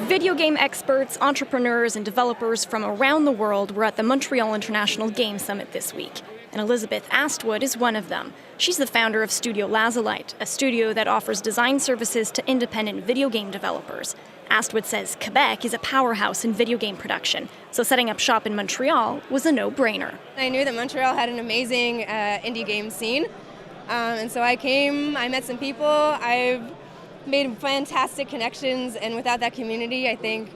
Video game experts, entrepreneurs, and developers from around the world were at the Montreal International Game Summit this week, and Elizabeth Astwood is one of them. She's the founder of Studio Lazulite, a studio that offers design services to independent video game developers. Astwood says Quebec is a powerhouse in video game production, so setting up shop in Montreal was a no-brainer. I knew that Montreal had an amazing indie game scene, and so I came, I met some people, I've made fantastic connections, and without that community, I think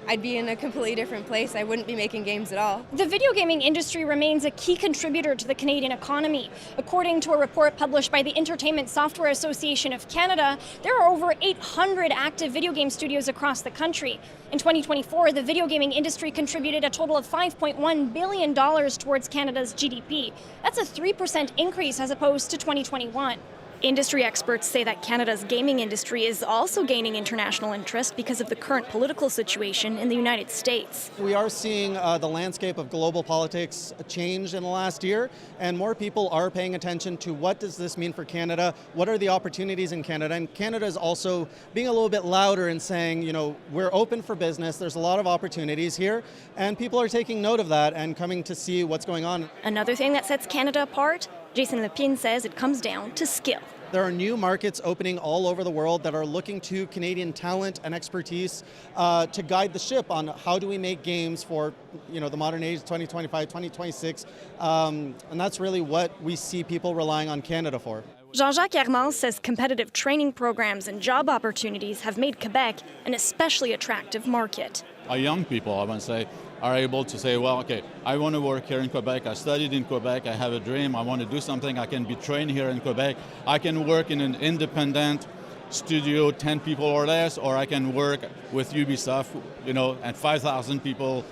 I'd be in a completely different place. I wouldn't be making games at all. The video gaming industry remains a key contributor to the Canadian economy. According to a report published by the Entertainment Software Association of Canada, there are over 800 active video game studios across the country. In 2024, the video gaming industry contributed a total of $5.1 billion towards Canada's GDP. That's a 3% increase as opposed to 2021. Industry experts say that Canada's gaming industry is also gaining international interest because of the current political situation in the United States. We are seeing the landscape of global politics change in the last year, and more people are paying attention to what does this mean for Canada, what are the opportunities in Canada, and Canada is also being a little bit louder and saying, you know, we're open for business, there's a lot of opportunities here, and people are taking note of that and coming to see what's going on. Another thing that sets Canada apart? Jason Lepine says it comes down to skill. There are new markets opening all over the world that are looking to Canadian talent and expertise to guide the ship on how do we make games for, you know, the modern age, 2025, 2026, and that's really what we see people relying on Canada for. Jean-Jacques Hermans says competitive training programs and job opportunities have made Quebec an especially attractive market. Our young people, I want to say, are able to say, well, okay, I want to work here in Quebec, I studied in Quebec, I have a dream, I want to do something, I can be trained here in Quebec, I can work in an independent studio, 10 people or less, or I can work with Ubisoft, you know, at 5,000 people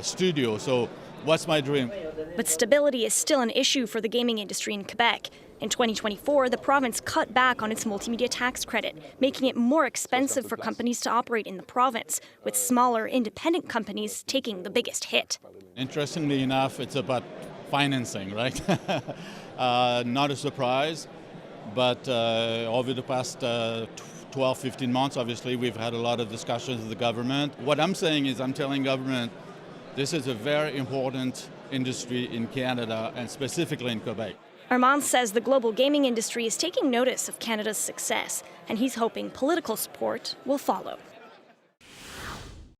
studio. So what's my dream? But stability is still an issue for the gaming industry in Quebec. In 2024, the province cut back on its multimedia tax credit, making it more expensive for companies to operate in the province, with smaller independent companies taking the biggest hit. Interestingly enough, it's about financing, right? Not a surprise, but over the past 12, 15 months, obviously, we've had a lot of discussions with the government. What I'm saying is I'm telling government this is a very important industry in Canada and specifically in Quebec. Hermans says the global gaming industry is taking notice of Canada's success, and he's hoping political support will follow.